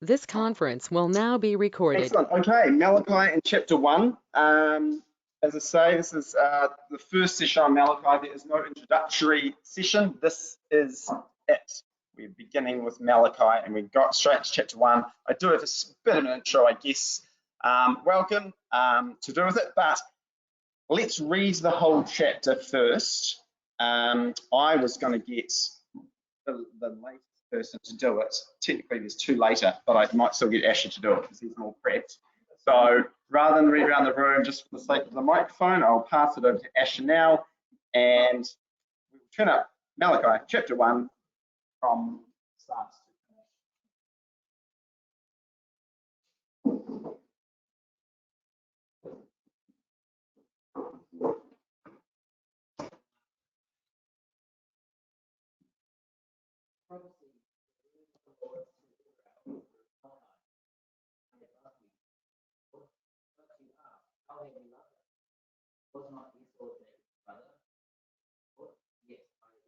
This conference will now be recorded. Excellent. Okay, Malachi in chapter 1. As I say, this is the first session on Malachi. There is no introductory session. This is it. We're beginning with Malachi and we got straight to chapter 1. I do have a bit of an intro, I guess. Welcome to do with it, but let's read the whole chapter first. I was going to get the latest person to do it. Technically there's two later, but I might still get Asher to do it because he's more prepped. So rather than read around the room just for the sake of the microphone, I'll pass it over to Asher now and we'll turn up Malachi chapter 1 from start to finish. Was not Esau Jacob's brother? Yes, I was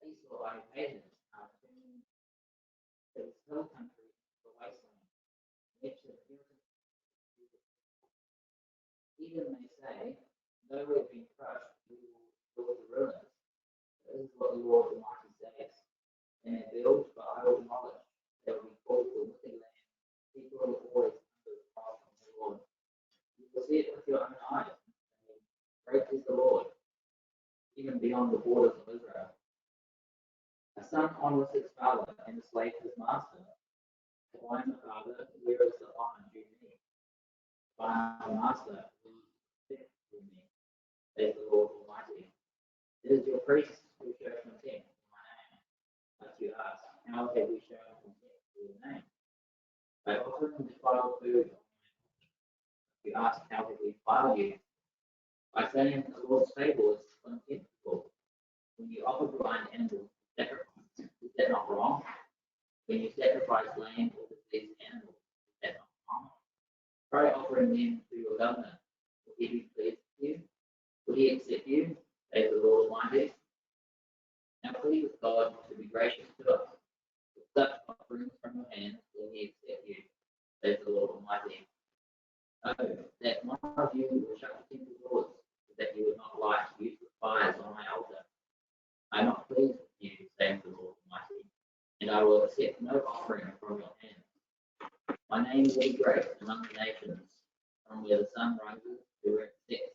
Esau I hated, the hill country, the wasteland, which the even they say, though we have been crushed, we will build the ruins. This is what the Lord Almighty says. And they build, but I will demolish. They will be called the wicked land. People are always under the power of the Lord. You will see it with your own eyes. Great is the Lord, even beyond the borders of Israel. A son honors his father, and a slave his master. If I am the father, where is the honor due me? If I am the master, who is the respect due me? Says the Lord Almighty. It is your priests who show contempt for my name. But you ask, how have we shown contempt for your name? By offering defiled food. You ask, how have we defiled you? By saying the Lord's table is contemptible. When you offer blind animals to sacrifice, is that not wrong? When you sacrifice lambs or diseased animals, is that not wrong? Try offering them to your governor. Will he be pleased with you? Will he accept you? Says the Lord Almighty. Now plead with God to be gracious to us. With such offerings from your hands, will he accept you? Says the Lord Almighty. Oh, that one of you will shut the temple doors, that you would not light useless fires on my altar. I am not pleased with you, says the Lord Almighty, and I will accept no offering from your hand. My name will be great among the nations, from where the sun rises to where it sets.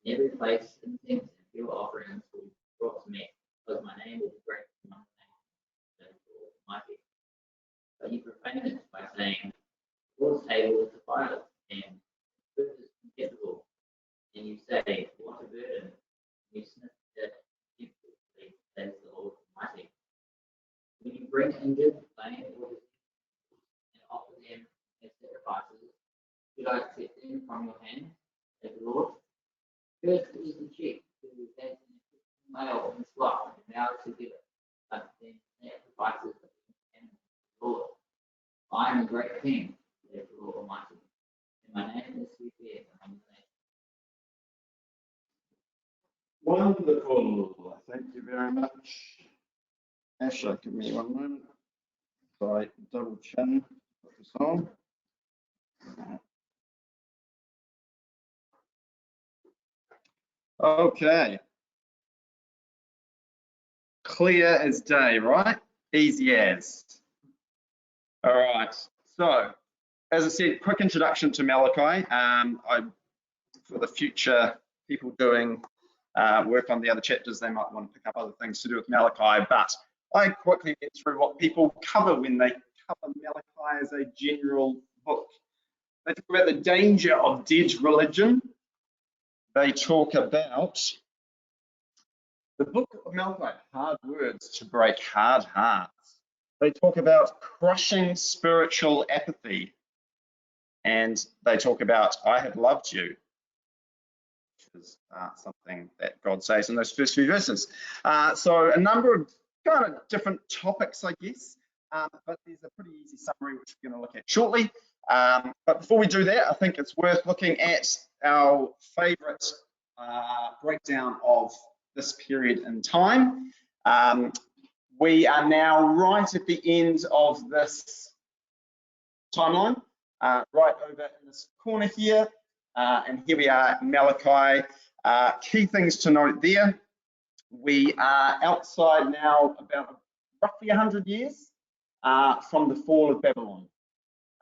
In every place, incense and pure offerings will be brought to me, because my name will be great among the nations, says the Lord Almighty. But you profane it by saying, the Lord's table is defiled, and food is contemptible. And you say, what a burden. You sniff it contemptibly, says the Lord Almighty. When you bring injured, lame, or diseased and offer them as sacrifices, should I accept them from your hand, says the Lord? First is the sheep who has an male in his flock and vows to give it, but then sacrifices and the Lord. I am a great king, says the Lord Almighty, and my name is to be feared among the nations. Wonderful. Thank you very much. Asher, give me 1 moment. Sorry, double chin. Put this on. Okay. Clear as day, right? Easy as. All right. So, as I said, quick introduction to Malachi. For the future people doing work on the other chapters, they might want to pick up other things to do with Malachi, but I quickly get through what people cover when they cover Malachi as a general book. They talk about the danger of dead religion. They talk about the book of Malachi, hard words to break hard hearts. They talk about crushing spiritual apathy. And they talk about, I have loved you, which is something that God says in those first few verses. So a number of kind of different topics, I guess, but there's a pretty easy summary which we're going to look at shortly. But before we do that, I think it's worth looking at our favourite breakdown of this period in time. We are now right at the end of this timeline, right over in this corner here, and here we are, Malachi. Key things to note there, we are outside now about roughly 100 years from the fall of Babylon.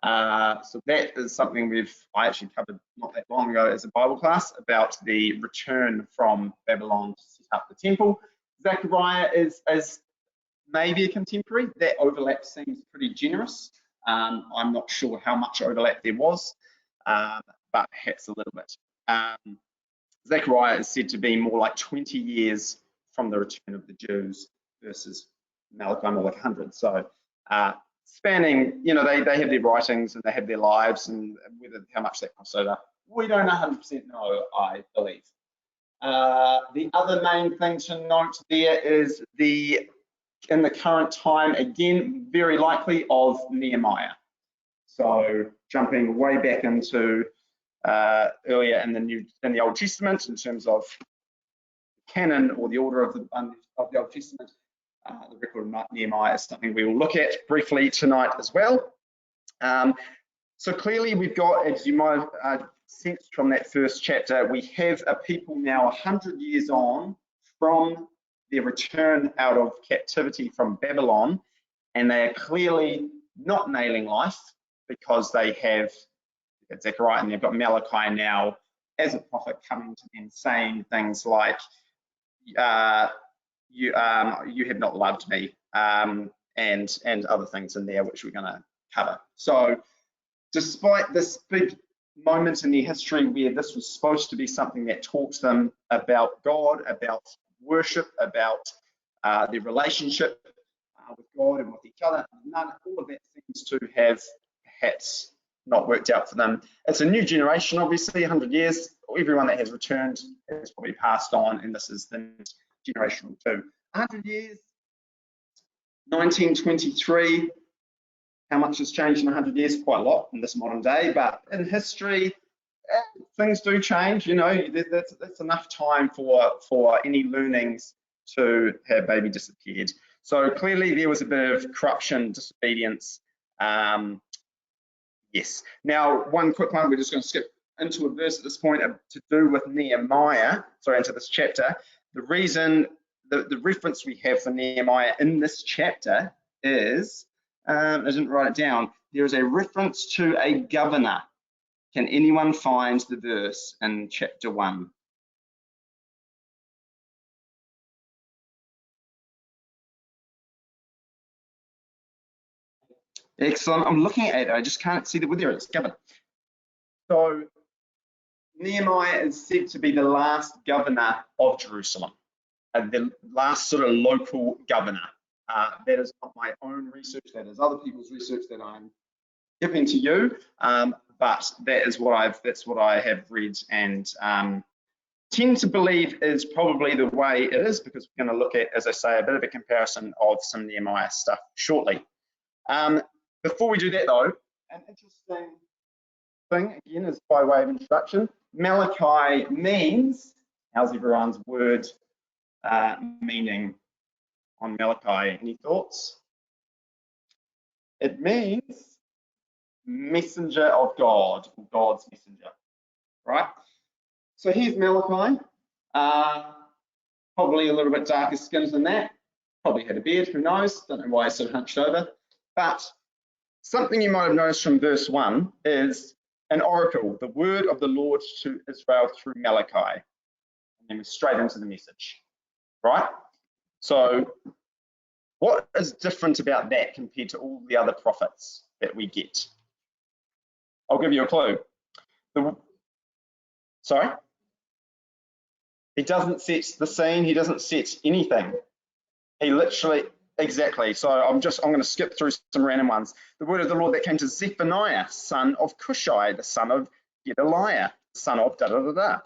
So that is something I actually covered not that long ago as a Bible class about the return from Babylon to set up the temple. Zechariah is maybe a contemporary. That overlap seems pretty generous. I'm not sure how much overlap there was, but perhaps a little bit. Zechariah is said to be more like 20 years from the return of the Jews versus Malachi more like 100. So spanning, they have their writings and they have their lives, and how much that crosses over, we don't 100% know, I believe. The other main thing to note there is in the current time, again, very likely of Nehemiah. So jumping way back into earlier in the Old Testament in terms of canon or the order of the Old Testament, the record of Nehemiah is something we will look at briefly tonight as well. So clearly we've got, as you might have sensed from that first chapter, we have a people now 100 years on from their return out of captivity from Babylon, and they are clearly not nailing life because they have Zechariah and they've got Malachi now as a prophet coming to them saying things like, you have not loved me, and other things in there which we're going to cover. So despite this big moment in their history where this was supposed to be something that talks them about God, about worship, about their relationship with God and with each other, all of that seems to have perhaps not worked out for them. It's a new generation, obviously, 100 years. Everyone that has returned has probably passed on, and this is the next generation too. 100 years, 1923. How much has changed in 100 years? Quite a lot in this modern day, but in history, things do change. That's enough time for any learnings to have maybe disappeared. So clearly there was a bit of corruption, disobedience. Yes. Now, one quick one, we're just going to skip into a verse at this point to do with Nehemiah, into this chapter. The reason, the reference we have for Nehemiah in this chapter is, I didn't write it down, there is a reference to a governor. Can anyone find the verse in chapter 1? Excellent. I'm looking at it. I just can't see where it's governor. So Nehemiah is said to be the last governor of Jerusalem, the last sort of local governor. That is not my own research. That is other people's research that I'm giving to you. But that's what I have read and tend to believe is probably the way it is, because we're going to look at, as I say, a bit of a comparison of some Nehemiah stuff shortly. Before we do that though, an interesting thing, again, is by way of introduction, Malachi means, how's everyone's word meaning on Malachi? Any thoughts? It means messenger of God, or God's messenger, right? So here's Malachi, probably a little bit darker skinned than that, probably had a beard, who knows, don't know why he's so hunched over, but something you might have noticed from verse 1 is an oracle, the word of the Lord to Israel through Malachi, and then we're straight into the message, right? So what is different about that compared to all the other prophets that we get? I'll give you a clue. Sorry? He doesn't set the scene, he doesn't set anything. He literally, exactly. So I'm going to skip through some random ones. The word of the Lord that came to Zephaniah, son of Cushai, the son of Gedaliah, son of da-da-da-da.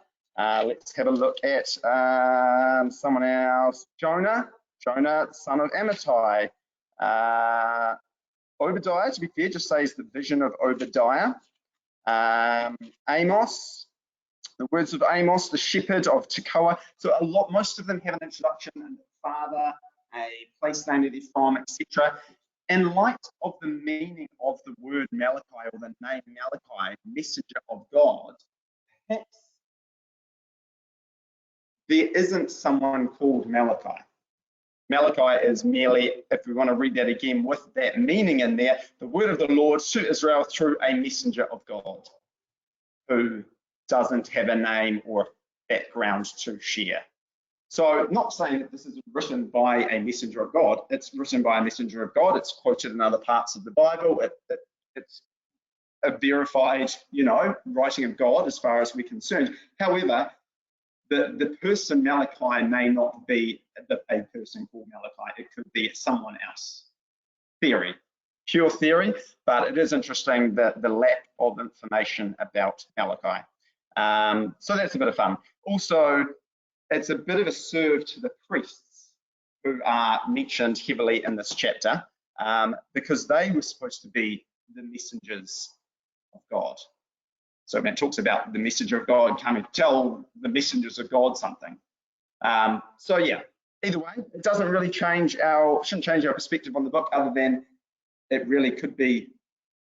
Let's have a look at someone else. Jonah, the son of Amittai. Obadiah, to be fair, just says the vision of Obadiah. Amos, the words of Amos, the shepherd of Tekoa. So most of them have an introduction and father, a place named where they're from, etc. In light of the meaning of the word Malachi or the name Malachi, messenger of God, perhaps there isn't someone called Malachi. Malachi is merely, if we want to read that again with that meaning in there, the word of the Lord to Israel through a messenger of God who doesn't have a name or background to share. So not saying that this is written by a messenger of God, it's written by a messenger of God, it's quoted in other parts of the Bible, it's a verified, writing of God as far as we're concerned. However, the person Malachi may not be a person called Malachi, it could be someone else. Theory, pure theory, but it is interesting that the lack of information about Malachi. So that's a bit of fun. Also, it's a bit of a serve to the priests who are mentioned heavily in this chapter because they were supposed to be the messengers of God. So when it talks about the messenger of God coming to tell the messengers of God something. So yeah, either way, it doesn't really shouldn't change our perspective on the book, other than it really could be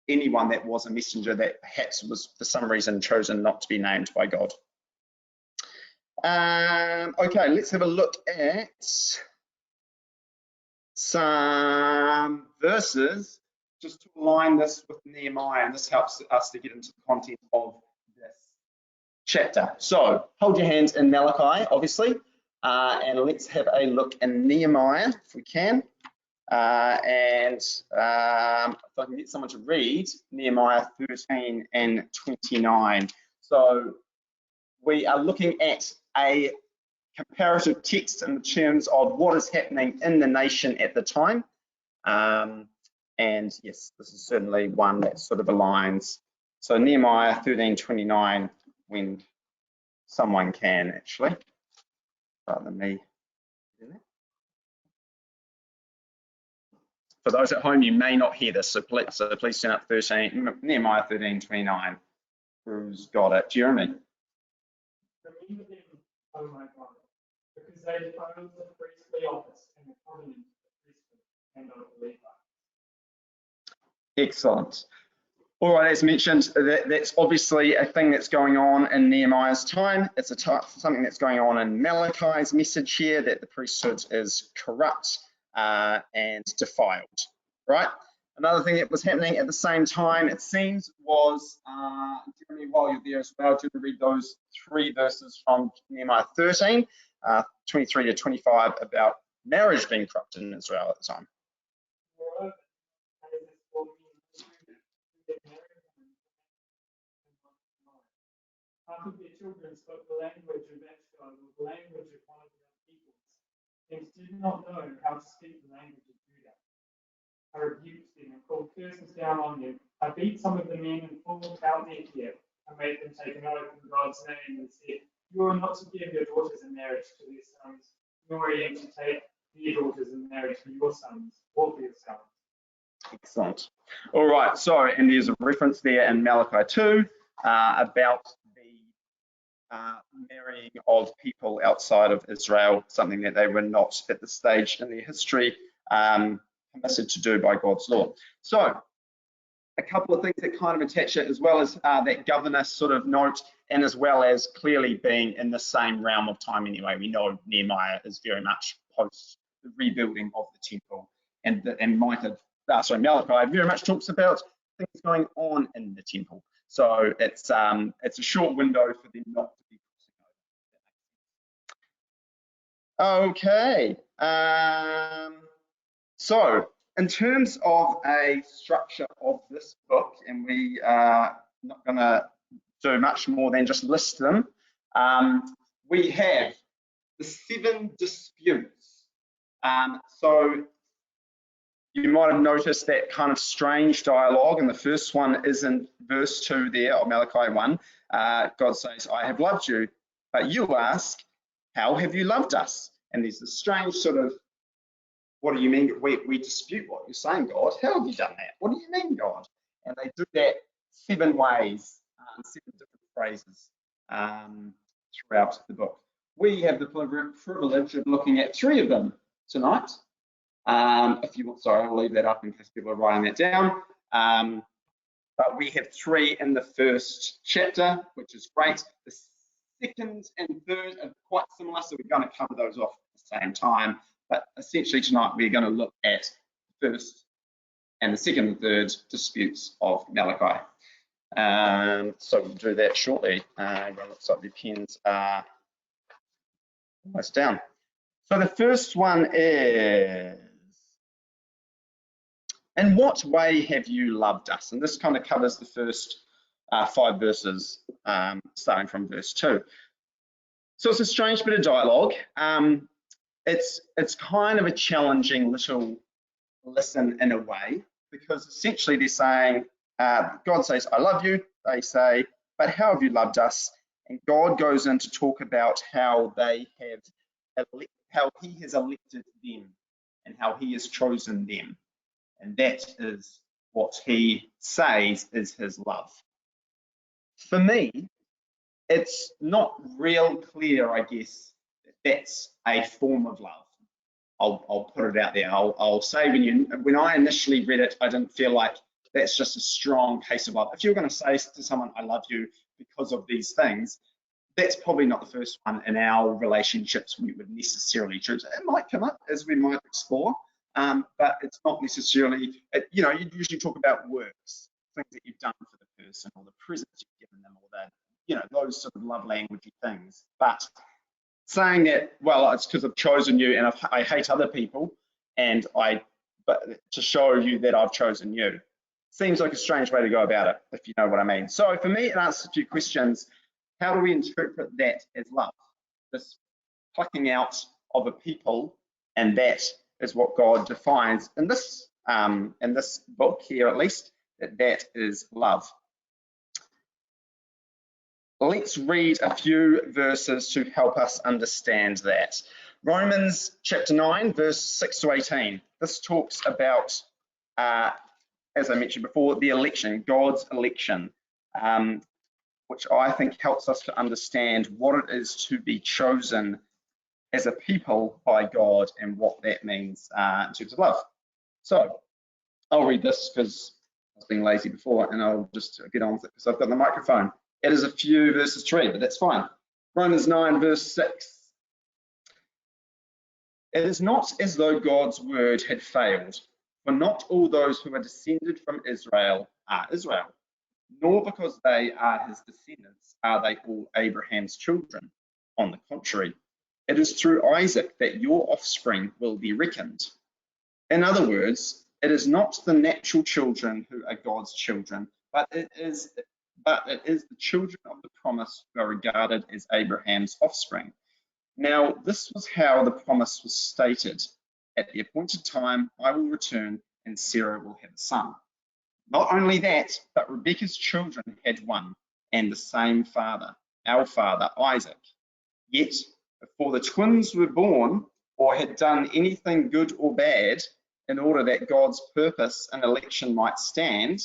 anyone that was a messenger that perhaps was for some reason chosen not to be named by God. Okay, let's have a look at some verses just to align this with Nehemiah, and this helps us to get into the content of this chapter. So hold your hands in Malachi, obviously, and let's have a look in Nehemiah if we can. And if I can get someone to read Nehemiah 13 and 29. So we are looking at a comparative text in terms of what is happening in the nation at the time. And yes, this is certainly one that sort of aligns. So Nehemiah 13:29, when someone can actually, rather than me. For those at home, you may not hear this, so please turn up Nehemiah 13:29. Who's got it? Jeremy. Remember them, O my God, because they oppose the priestly office and the covenant of the priesthood and of the Levites. Excellent. All right, as mentioned, that's obviously a thing that's going on in Nehemiah's time. It's something that's going on in Malachi's message here, that the priesthood is corrupt and defiled, right? Another thing that was happening at the same time, it seems, was, Jeremy, while you're there as well, do you read those 3 verses from Nehemiah 13, 23 to 25, about marriage being corrupted in Israel at the time? Moreover, Moses will be half of their children spoke the language of Ashton, or the language of one of their peoples, and did not know how to speak the language of Judah. I rebuked them and called curses down on them. I beat some of the men and pulled out their hair. I made them take an oath in God's name and said, you are not to give your daughters in marriage to their sons, nor are you to take their daughters in marriage for your sons or for your sons. Excellent. All right, so, and there's a reference there in Malachi 2 about the marrying of people outside of Israel, something that they were not at this stage in their history permitted to do by God's law. So a couple of things that kind of attach it, as well as that governor sort of note, and as well as clearly being in the same realm of time anyway. We know Nehemiah is very much post the rebuilding of the temple, and Malachi very much talks about things going on in the temple. So it's a short window for them not to be crossing over. Okay. So in terms of a structure of this book, and we are not going to do much more than just list them, we have the 7 disputes. So you might have noticed that kind of strange dialogue, and the first one is in verse 2 there of Malachi 1. God says, I have loved you, but you ask, how have you loved us? And there's this strange sort of, what do you mean? We dispute what you're saying, God. How have you done that? What do you mean, God? And they do that 7 ways, 7 different phrases throughout the book. We have the privilege of looking at 3 of them tonight. If you want, sorry, I'll leave that up in case people are writing that down. But we have 3 in the first chapter, which is great. The second and third are quite similar, so we're going to cover those off at the same time. But essentially tonight we're going to look at the first and the second and third disputes of Malachi. So we'll do that shortly. It looks like the pens are almost down. So the first one is, in what way have you loved us? And this kind of covers the first 5 verses, starting from verse 2. So it's a strange bit of dialogue. It's kind of a challenging little listen in a way, because essentially they're saying, God says, I love you. They say, but how have you loved us? And God goes in to talk about how they have, how he has elected them and how he has chosen them. And that is what he says is his love. For me, it's not real clear, I guess, that that's a form of love. I'll put it out there. I'll say when I initially read it, I didn't feel like that's just a strong case of love. If you're going to say to someone, I love you because of these things, that's probably not the first one in our relationships we would necessarily choose. It might come up as we might explore, but it's not necessarily, you know, you usually talk about works, things that you've done for the person or the presents you've given them or the, you know, those sort of love languagey things. But saying that, well, it's because I've chosen you and I hate other people, and but to show you that I've chosen you, seems like a strange way to go about it, if you know what I mean. So for me, it answers a few questions. How do we interpret that as love? This plucking out of a people, and that is what God defines in this book here, at least, that is love. Let's read a few verses to help us understand that. Romans chapter 9, verse 6 to 18. This talks about, as I mentioned before, the election, God's election, which I think helps us to understand what it is to be chosen as a people by God and what that means in terms of love. So I'll read this because I was being lazy before, and I'll just get on with it because I've got the microphone. It is a few verses to read, but that's fine. Romans 9, verse 6. It is not as though God's word had failed, for not all those who are descended from Israel are Israel, nor because they are his descendants are they all Abraham's children. On the contrary, it is through Isaac that your offspring will be reckoned. In other words, it is not the natural children who are God's children, but it is the children of the promise who are regarded as Abraham's offspring. Now, this was how the promise was stated. At the appointed time, I will return and Sarah will have a son. Not only that, but Rebekah's children had one and the same father, our father Isaac. Yet, before the twins were born or had done anything good or bad, in order that God's purpose and election might stand,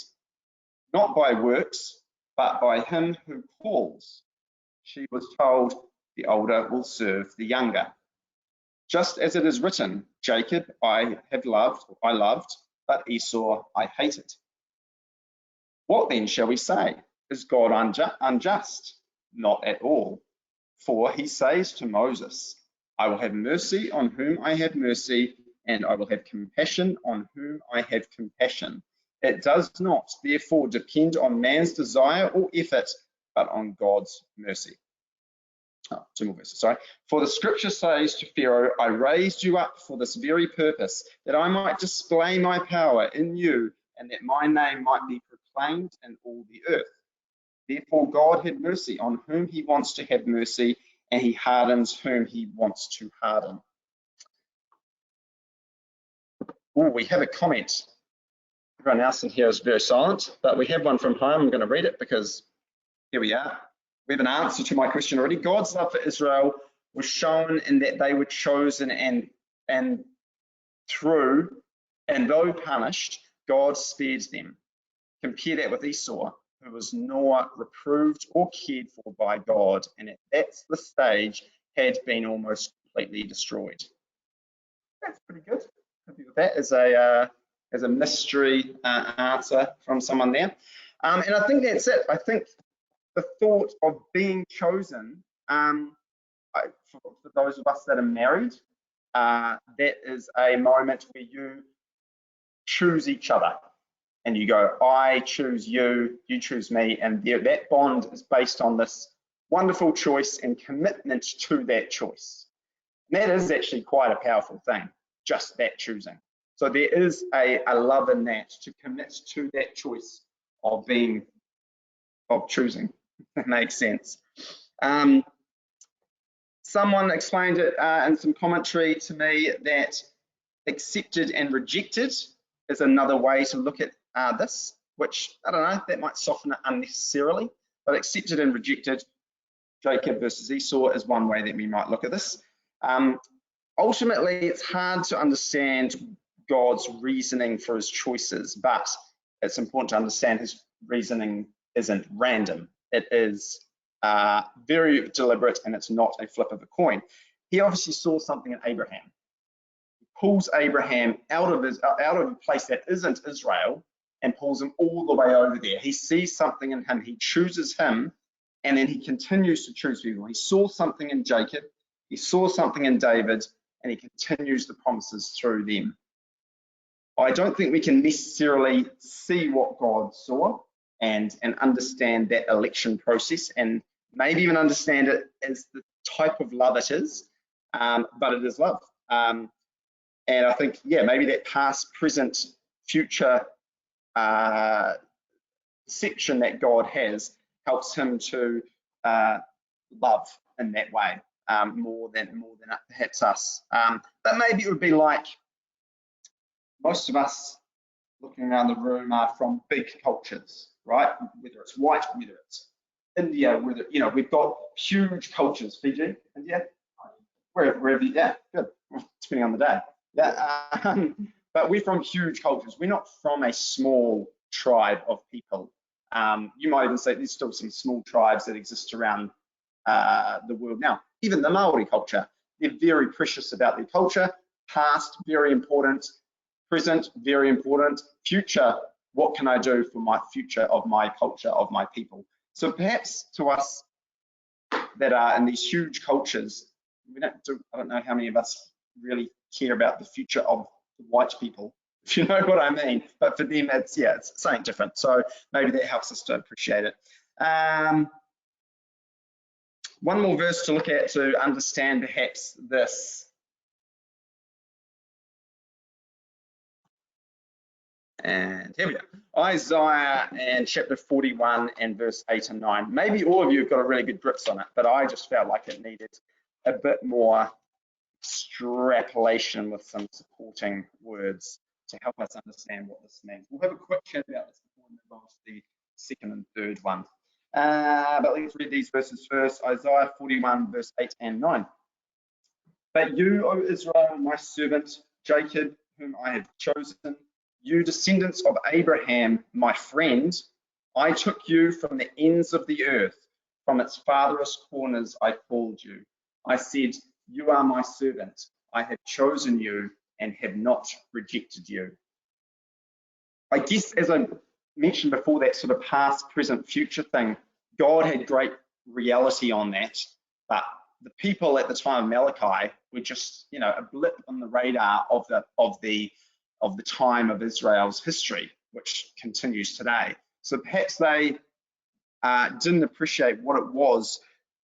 not by works, but by him who calls, she was told, the older will serve the younger. Just as it is written, Jacob I loved, but Esau I hated. What then shall we say? Is God unjust? Not at all. For he says to Moses, I will have mercy on whom I have mercy, and I will have compassion on whom I have compassion. It does not, therefore, depend on man's desire or effort, but on God's mercy. Oh, 2 more verses, sorry. For the scripture says to Pharaoh, I raised you up for this very purpose, that I might display my power in you, and that my name might be proclaimed in all the earth. Therefore, God had mercy on whom he wants to have mercy, and he hardens whom he wants to harden. Oh, we have a comment. Everyone else in here is very silent, but we have one from home. I'm going to read it because here we are. We have an answer to my question already. God's love for Israel was shown in that they were chosen and though punished, God spared them. Compare that with Esau, who was nor reproved or cared for by God, and at that stage had been almost completely destroyed. That's pretty good. Happy with that as a mystery answer from someone there. And I think that's it. I think the thought of being chosen, for those of us that are married, that is a moment where you choose each other. And you go, I choose you, you choose me, and that bond is based on this wonderful choice and commitment to that choice. And that is actually quite a powerful thing, just that choosing. So there is a love in that, to commit to that choice of choosing. That makes sense. Someone explained it in some commentary to me that accepted and rejected is another way to look at this, which, I don't know, that might soften it unnecessarily, but accepted and rejected, Jacob versus Esau, is one way that we might look at this. Ultimately, it's hard to understand God's reasoning for his choices, but it's important to understand his reasoning isn't random. It is very deliberate, and it's not a flip of a coin. He obviously saw something in Abraham. He pulls Abraham out of a place that isn't Israel and pulls him all the way over there. He sees something in him. He chooses him, and then he continues to choose people. He saw something in Jacob. He saw something in David, and he continues the promises through them. I don't think we can necessarily see what God saw and understand that election process, and maybe even understand it as the type of love it is, but it is love. And I think, yeah, maybe that past, present, future perception that God has helps him to love in that way, more than perhaps us. But maybe it would be like most of us looking around the room are from big cultures, right? Whether it's white, whether it's India, whether, you know, we've got huge cultures. Fiji, India, wherever, yeah, good, depending on the day. Yeah, but we're from huge cultures. We're not from a small tribe of people. You might even say there's still some small tribes that exist around the world now. Even the Maori culture, they're very precious about their culture. Past, very important. Present, very important. Future, what can I do for my future of my culture, of my people? So perhaps to us that are in these huge cultures, I don't know how many of us really care about the future of the white people, if you know what I mean. But for them, it's something different. So maybe that helps us to appreciate it. One more verse to look at to understand perhaps this. And here we go. Isaiah and chapter 41 and verse 8 and 9. Maybe all of you have got a really good grips on it, but I just felt like it needed a bit more extrapolation with some supporting words to help us understand what this means. We'll have a quick chat about this before we move on to the second and third one. But let's read these verses first. Isaiah 41 verse 8 and 9. But you, O Israel, my servant, Jacob, whom I have chosen, you descendants of Abraham, my friend, I took you from the ends of the earth, from its farthest corners I called you. I said, you are my servant. I have chosen you and have not rejected you. I guess, as I mentioned before, that sort of past, present, future thing, God had great reality on that, but the people at the time of Malachi were just, you know, a blip on the radar of the time of Israel's history, which continues today. So perhaps they didn't appreciate what it was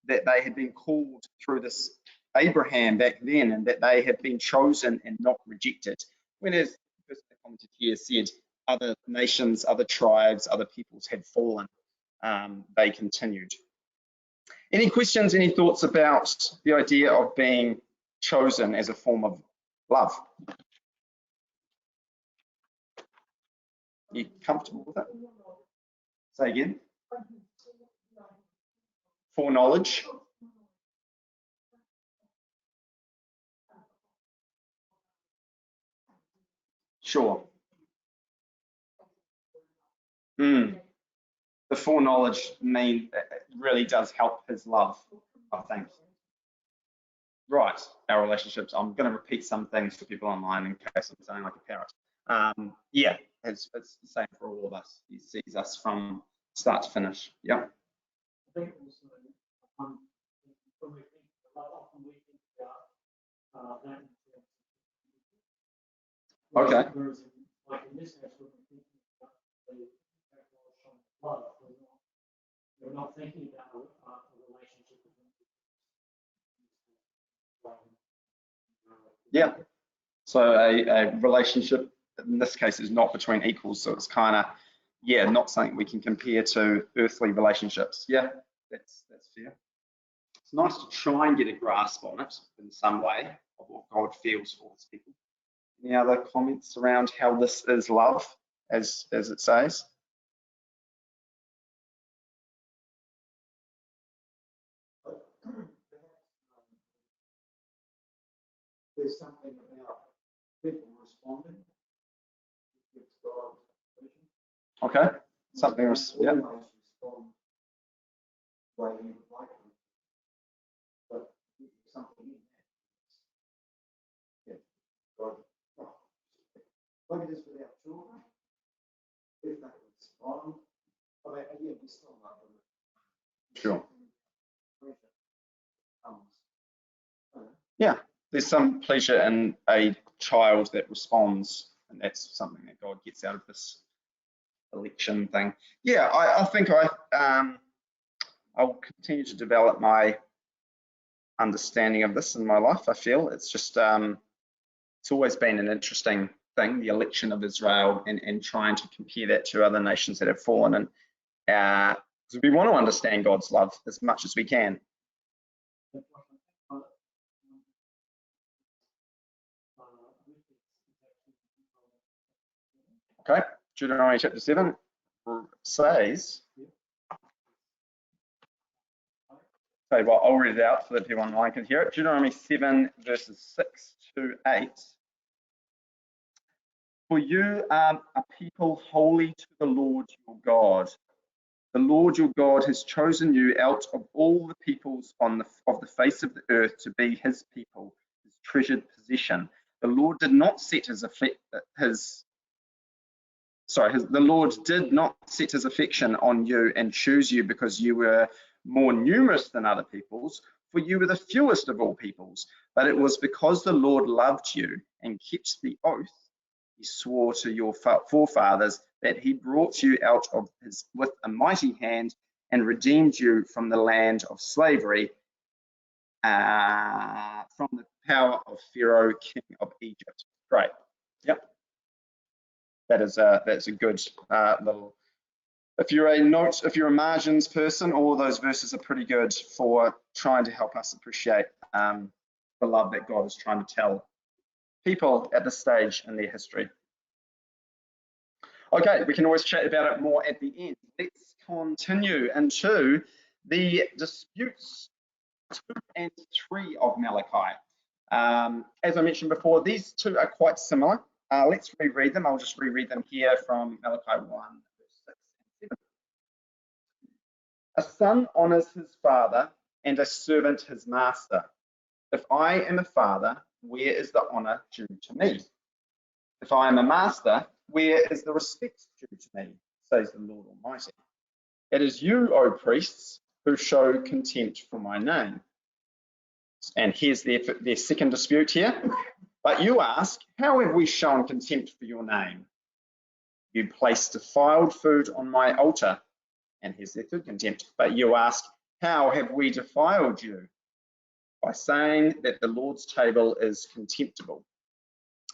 that they had been called through this Abraham back then, and that they had been chosen and not rejected. When, as the person that commented here said, other nations, other tribes, other peoples had fallen, they continued. Any questions, any thoughts about the idea of being chosen as a form of love? You comfortable with it? Say again. Foreknowledge. Sure. The foreknowledge really does help his love, I think. right, our relationships. I'm going to repeat some things for people online in case I'm sounding like a parrot. Yeah, it's the same for all of us. He sees us from start to finish. Yeah. I think also, when we think, often we think about that in terms of Okay. whereas in this case, when we're thinking about the impact of love, we're not thinking about a relationship between Yeah. So a relationship in this case is not between equals. So it's kind of, yeah, not something we can compare to earthly relationships. Yeah, that's fair. It's nice to try and get a grasp on it in some way of what God feels for his people. Any other comments around how this is love, as it says? There's something about people responding. It's God's vision. Okay, something else. Yeah. Always respond the way you would like them. But there's something in that. Yeah. God. Like it is with our children. If they respond, I mean, yeah, we still love them. Sure. Yeah, there's some pleasure in a child that responds, and that's something that God gets out of this election thing. Yeah, I think I'll continue to develop my understanding of this in my life. I feel it's just it's always been an interesting thing, the election of Israel, and trying to compare that to other nations that have fallen. And because we want to understand God's love as much as we can. Okay, Deuteronomy chapter 7 says, well, I'll read it out so that people online can hear it. Deuteronomy 7 verses 6 to 8. For you are a people holy to the Lord your God. The Lord your God has chosen you out of all the peoples of the face of the earth to be his people, his treasured possession. The Lord did not set the Lord did not set his affection on you and choose you because you were more numerous than other peoples, for you were the fewest of all peoples. But it was because the Lord loved you and kept the oath he swore to your forefathers that he brought you out of with a mighty hand and redeemed you from the land of slavery, from the power of Pharaoh, king of Egypt. Great. Yep. That's a good little. If you're a margins person, all of those verses are pretty good for trying to help us appreciate the love that God is trying to tell people at this stage in their history. Okay, we can always chat about it more at the end. Let's continue into the disputes 2 and 3 of Malachi. As I mentioned before, these two are quite similar. Let's reread them. I'll just reread them here from Malachi 1, verse 6 and 7. A son honors his father and a servant his master. If I am a father, where is the honor due to me? If I am a master, where is the respect due to me, says the Lord Almighty. It is you, O priests, who show contempt for my name. And here's their second dispute here. But you ask, how have we shown contempt for your name? You place defiled food on my altar. And here's their third contempt. But you ask, how have we defiled you? By saying that the Lord's table is contemptible.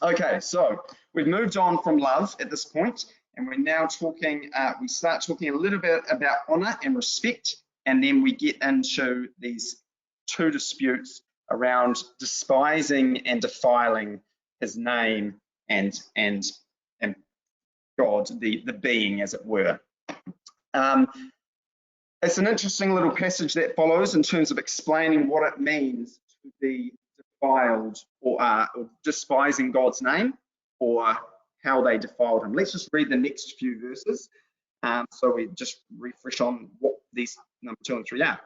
Okay, so we've moved on from love at this point, and we're now talking, we start talking a little bit about honor and respect, and then we get into these two disputes around despising and defiling his name and God, the being, as it were. It's an interesting little passage that follows in terms of explaining what it means to be defiled or despising God's name, or how they defiled him. Let's just read the next few verses so we just refresh on what these number 2 and 3 are.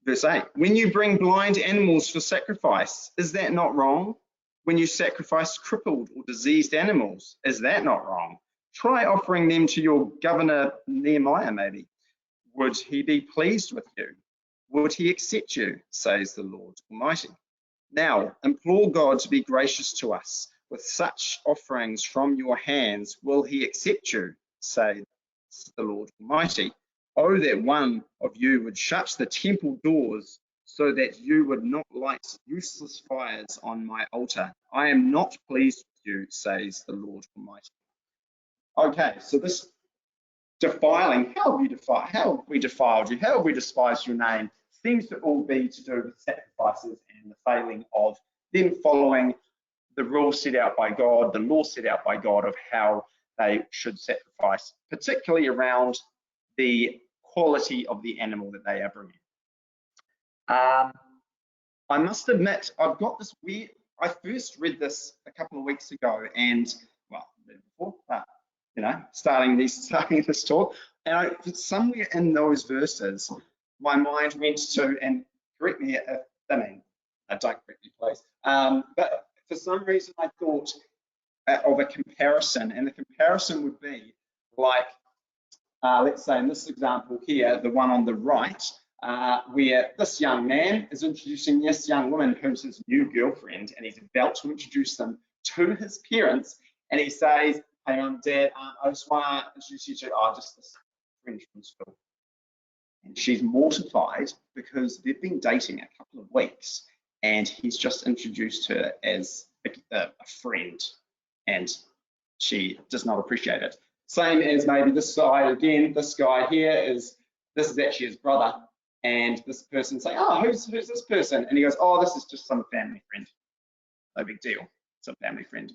Verse 8, when you bring blind animals for sacrifice, is that not wrong? When you sacrifice crippled or diseased animals, is that not wrong? Try offering them to your governor Nehemiah, maybe. Would he be pleased with you? Would he accept you, says the Lord Almighty? Now, implore God to be gracious to us. With such offerings from your hands, will he accept you, says the Lord Almighty? Oh, that one of you would shut the temple doors so that you would not light useless fires on my altar. I am not pleased with you, says the Lord Almighty. Okay, so this defiling, how have we defiled you? How have we despised your name? Seems to all be to do with sacrifices and the failing of them following the rules set out by God, the law set out by God of how they should sacrifice, particularly around the quality of the animal that they are bringing. I must admit, I've got this weird, I first read this a couple of weeks ago and, well, before, you know, starting this talk, and somewhere in those verses, my mind went to, and correct me if, I mean, don't correct me please, but for some reason I thought of a comparison, and the comparison would be like, let's say in this example here, the one on the right, where this young man is introducing this young woman who's his new girlfriend, and he's about to introduce them to his parents, and he says, hey, Dad, I just want to introduce you to, just this friend from school. And she's mortified because they've been dating a couple of weeks, and he's just introduced her as a friend, and she does not appreciate it. Same as maybe this side again, this guy here this is actually his brother, and this person saying, oh, who's this person? And he goes, oh, this is just some family friend. No big deal, some family friend.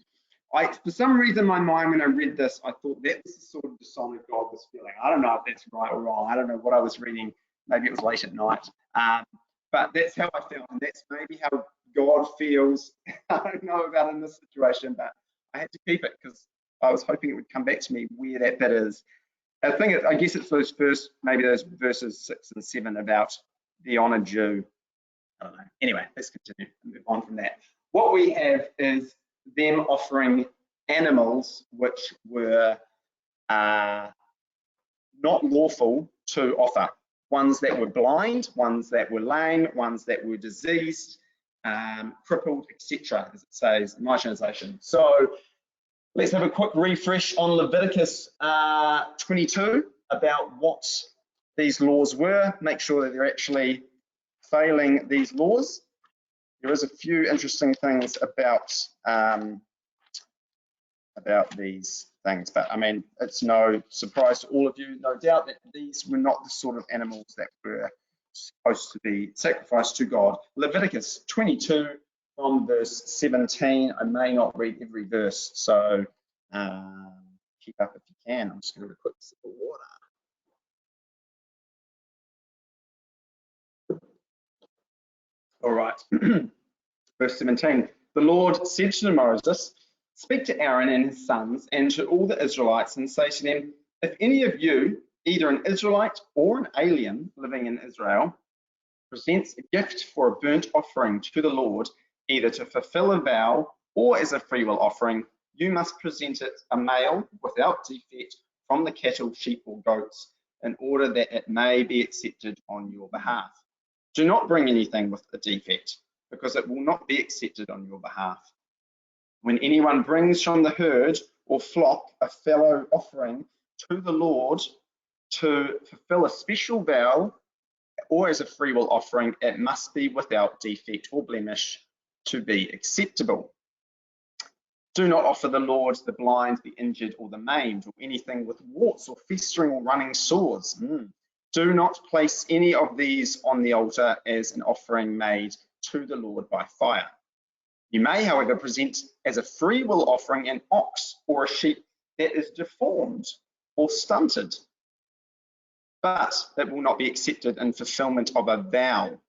For some reason, my mind, when I read this, I thought that was the sort of dishonor God was feeling. I don't know if that's right or wrong. I don't know what I was reading. Maybe it was late at night. But that's how I felt, and that's maybe how God feels. I don't know about in this situation, but I had to keep it because I was hoping it would come back to me where that bit is. I guess it's those maybe those verses 6 and 7 about the honor due. I don't know. Anyway, let's continue and move on from that. What we have is them offering animals which were not lawful to offer. Ones that were blind, ones that were lame, ones that were diseased, crippled, etc., as it says in my translation. So let's have a quick refresh on Leviticus 22 about what these laws were. Make sure that they're actually failing these laws. There is a few interesting things about these things, but I mean, it's no surprise to all of you, no doubt, that these were not the sort of animals that were supposed to be sacrificed to God. Leviticus 22 from verse 17. I may not read every verse, so keep up if you can. I'm just going to have a quick sip of water. All right, verse 17. The Lord said to Moses, speak to Aaron and his sons and to all the Israelites and say to them, if any of you, either an Israelite or an alien living in Israel, presents a gift for a burnt offering to the Lord, either to fulfill a vow or as a freewill offering, you must present it a male without defect from the cattle, sheep or goats, in order that it may be accepted on your behalf. Do not bring anything with a defect, because it will not be accepted on your behalf. When anyone brings from the herd or flock a fellow offering to the Lord to fulfill a special vow or as a freewill offering, it must be without defect or blemish to be acceptable. Do not offer the Lord the blind, the injured, or the maimed, or anything with warts or festering or running sores. Do not place any of these on the altar as an offering made to the Lord by fire. You may, however, present as a freewill offering an ox or a sheep that is deformed or stunted, but it will not be accepted in fulfillment of a vow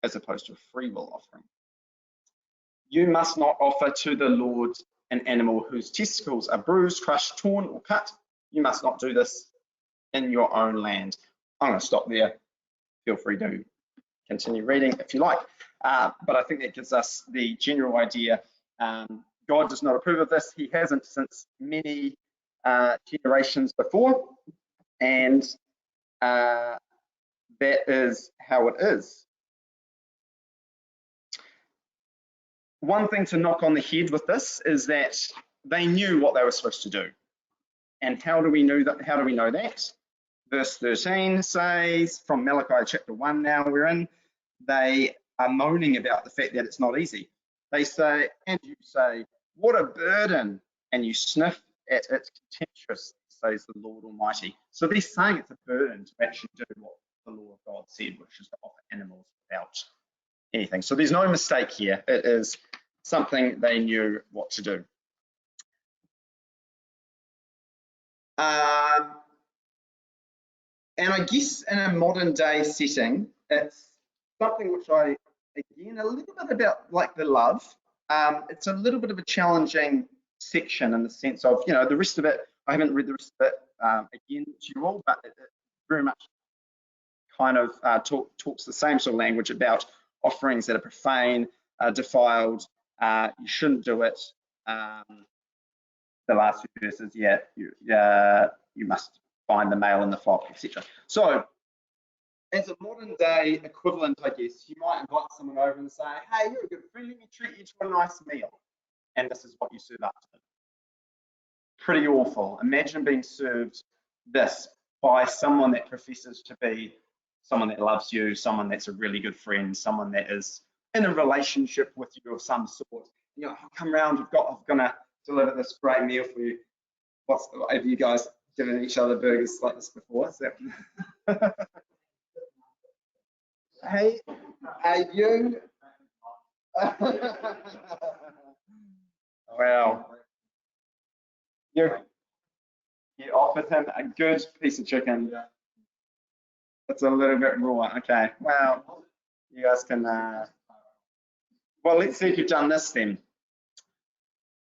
as opposed to a freewill offering. You must not offer to the Lord an animal whose testicles are bruised, crushed, torn, or cut. You must not do this in your own land. I'm going to stop there. Feel free to continue reading if you like. But I think that gives us the general idea. God does not approve of this. He hasn't since many generations before. And that is how it is. One thing to knock on the head with this is that they knew what they were supposed to do. And how do we know that? How do we know that? Verse 13 says, from Malachi chapter 1 now we're in, they are moaning about the fact that it's not easy. They say, and you say, what a burden, and you sniff at its contemptuous, says the Lord Almighty. So they're saying it's a burden to actually do what the law of God said, which is to offer animals without anything. So there's no mistake here. It is something they knew what to do. And I guess in a modern day setting, it's something which again, a little bit about like the love. It's a little bit of a challenging section in the sense of, the rest of it, I haven't read the rest of it again to you all, but it very much kind of talks the same sort of language about offerings that are profane, defiled, you shouldn't do it. The last few verses, you must find the male in the flock, etc. So, as a modern day equivalent, I guess, you might invite someone over and say, hey, you're a good friend, let me treat you to a nice meal. And this is what you serve up to them. Pretty awful. Imagine being served this by someone that professes to be someone that loves you, someone that's a really good friend, someone that is in a relationship with you of some sort. I'll come around, I'm gonna deliver this great meal for you. Have you guys given each other burgers like this before? Hey, you? Well, you offered him a good piece of chicken. It's a little bit raw. Okay, well, you guys can, well, let's see if you've done this then.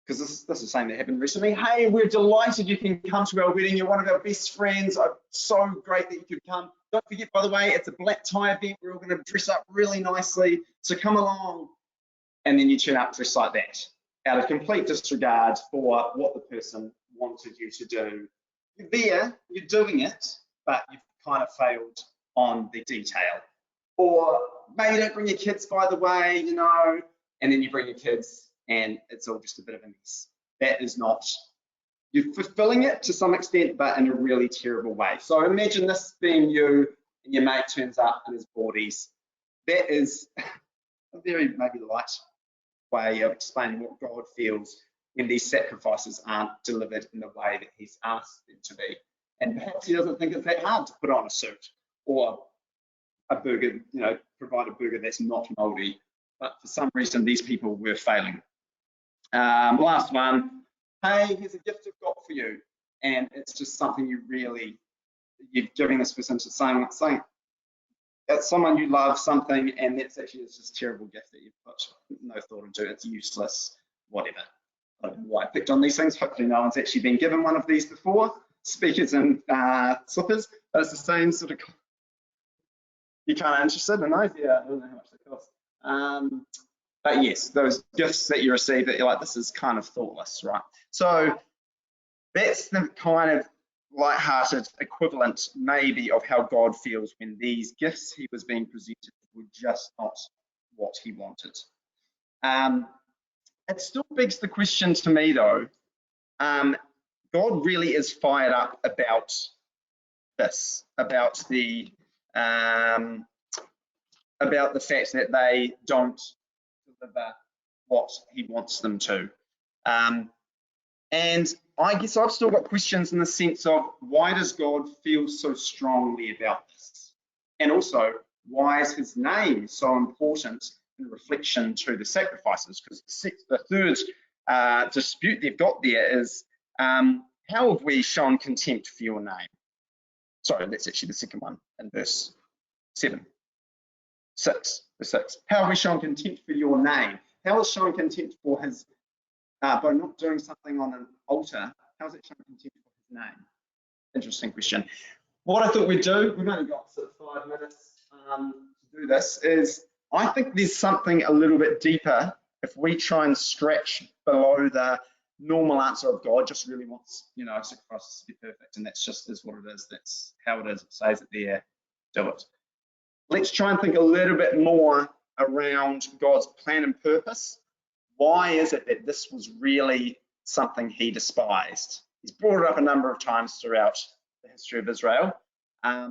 Because this is something that happened recently. Hey, we're delighted you can come to our wedding. You're one of our best friends. I'm so great that you could come. Don't forget, by the way, it's a black tie event. We're all going to dress up really nicely. So come along. And then you turn up dressed like that, out of complete disregard for what the person wanted you to do. You're there, you're doing it, but you've kind of failed on the detail. Or maybe you don't bring your kids, by the way, and then you bring your kids and it's all just a bit of a mess. That is not, you're fulfilling it to some extent, but in a really terrible way. So imagine this being you and your mate turns up in his 40s. That is a very maybe light way of explaining what God feels when these sacrifices aren't delivered in the way that he's asked them to be. And perhaps he doesn't think it's that hard to put on a suit or a burger, provide a burger that's not moldy. But for some reason, these people were failing. Last one, hey, here's a gift I've got for you. And it's just something you're giving this person to saying it's someone you love, something, and that's actually just a terrible gift that you've put no thought into. It's useless, whatever. I don't know why I picked on these things. Hopefully no one's actually been given one of these before. Speakers and slippers, but it's the same sort of, you're kind of interested in those? Yeah, I don't know how much they cost. But yes, those gifts that you receive that you're like, this is kind of thoughtless, right? So that's the kind of light-hearted equivalent maybe of how God feels when these gifts he was being presented were just not what he wanted. It still begs the question to me though, God really is fired up about this, about the fact that they don't deliver what he wants them to. And I guess I've still got questions in the sense of why does God feel so strongly about this? And also, why is his name so important in reflection to the sacrifices? Because the third dispute they've got there is, how have we shown contempt for your name? Sorry, that's actually the second one in verse 7. 6. How have we shown contempt for your name? How is showing contempt for his, by not doing something on an altar, how is it showing contempt for his name? Interesting question. What I thought we'd do, we've only got sort of 5 minutes to do this is I think there's something a little bit deeper if we try and stretch below the normal answer of God just really wants, sacrifices to be perfect, and that's just is what it is. That's how it is. It says it there. Do it. Let's try and think a little bit more around God's plan and purpose. Why is it that this was really something he despised? He's brought it up a number of times throughout the history of Israel. 4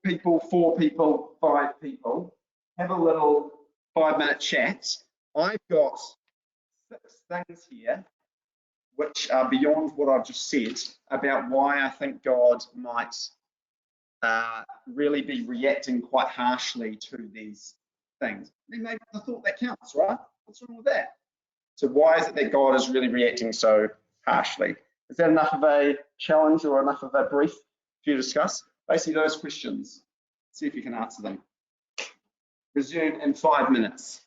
people, 4 people, 5 people. Have a little 5-minute chat. I've got 6 things here which are beyond what I've just said about why I think God might really be reacting quite harshly to these things. Then maybe the thought that counts, right? What's wrong with that? So why is it that God is really reacting so harshly? Is that enough of a challenge or enough of a brief for you to discuss? Basically those questions. See if you can answer them. Resume in 5 minutes.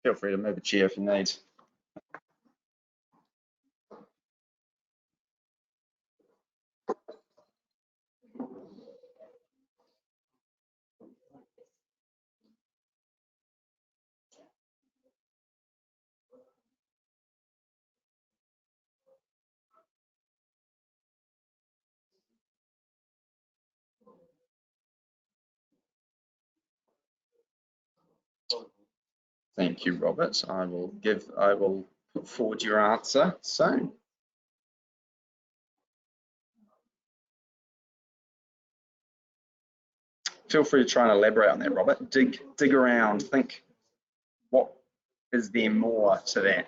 Feel free to move a chair if you need. Thank you, Robert. I will put forward your answer soon. Feel free to try and elaborate on that, Robert. Dig around, think what is there more to that?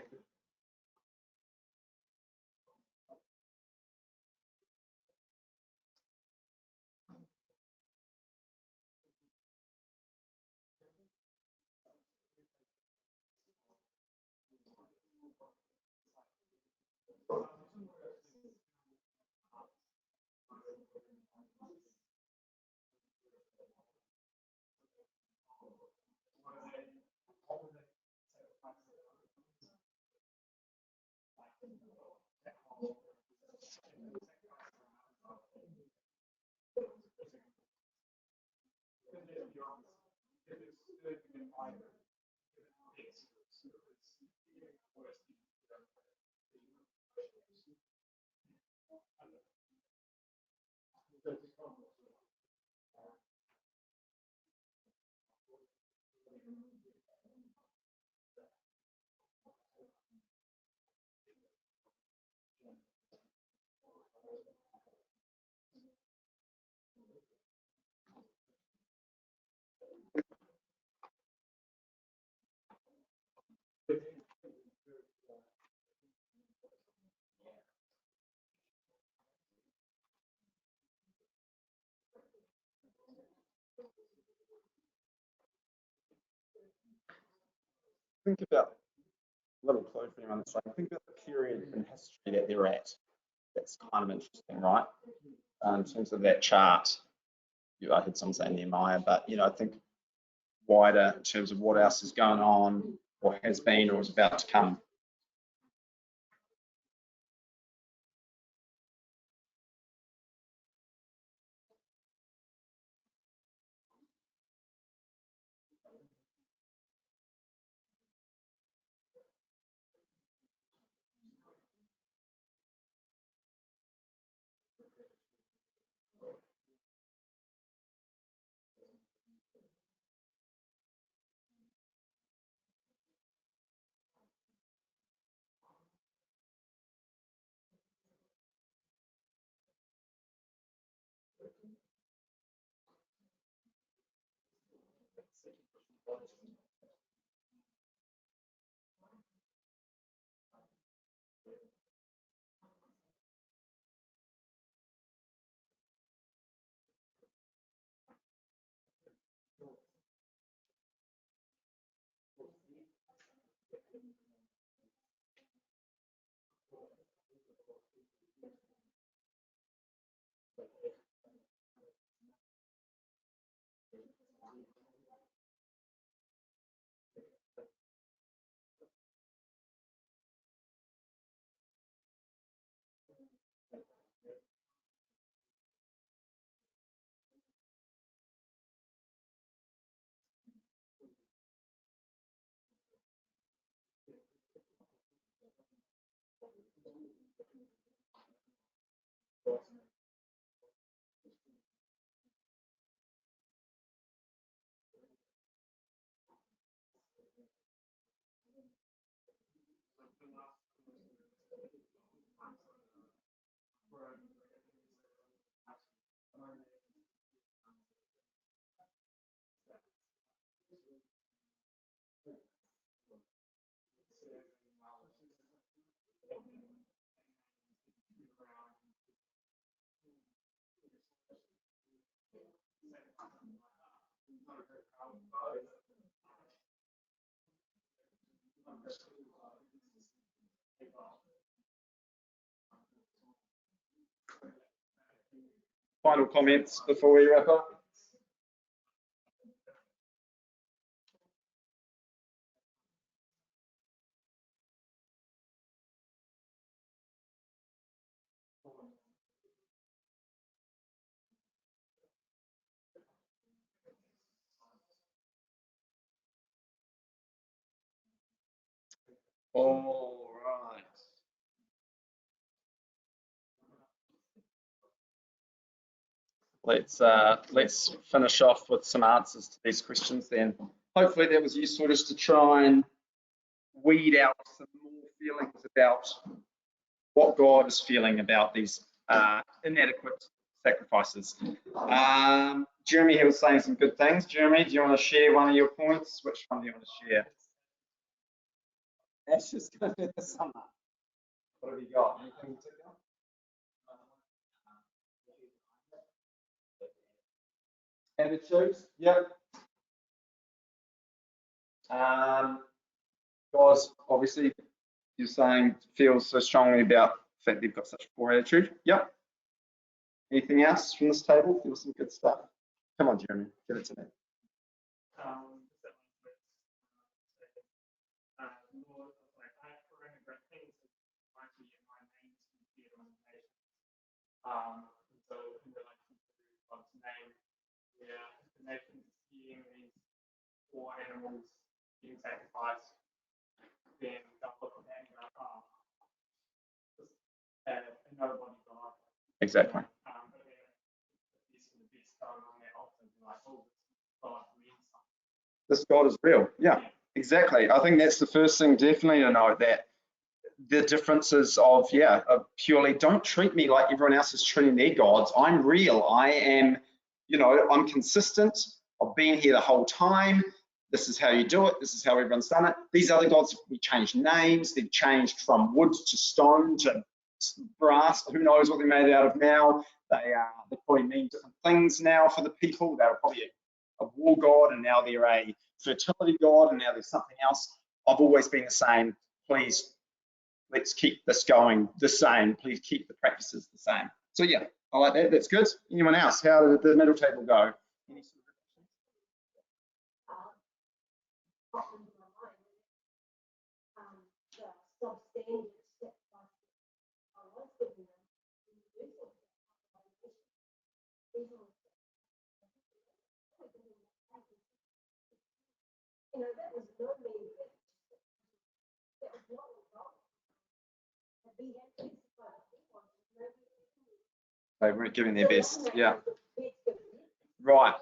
Think about a little clue for anyone that's like, think about the period in history that they're at. That's kind of interesting, right? In terms of that chart, I heard someone say Nehemiah, but I think wider in terms of what else is going on, or has been, or is about to come. Final comments before we wrap up? All right. Let's finish off with some answers to these questions then. Hopefully that was useful just to try and weed out some more feelings about what God is feeling about these inadequate sacrifices. Jeremy here was saying some good things. Jeremy, do you want to share one of your points? Which one do you want to share? That's just going to be the summer. What have you got? Anything particular? Attitudes, yep. Guys, obviously, you're saying feels so strongly about the fact they've got such poor attitude. Yep. Anything else from this table? Feel some good stuff. Come on, Jeremy, give it to me. Lord, like I forever great things mighty in my name to be feared among the nations. So in relation to God's name, yeah, the nations seeing these poor animals being sacrificed, then they'll look at that and go, oh, just another body God. Exactly. But then this is the best going on that often, like, oh, this God means something. This God is real. Yeah. Exactly. I think that's the first thing definitely to know, that the differences of purely don't treat me like everyone else is treating their gods. I'm real. I am, I'm consistent. I've been here the whole time. This is how you do it. This is how everyone's done it. These other gods, we changed names. They've changed from wood to stone to brass. Who knows what they're made out of now? They probably mean different things now for the people. They were probably a war god, and now they're a fertility god, and now there's something else. I've always been the same. Please, let's keep this going the same. Please keep the practices the same. So yeah, I like that. That's good. Anyone else? How did the middle table go? Any sort they weren't giving their best. Yeah. Right.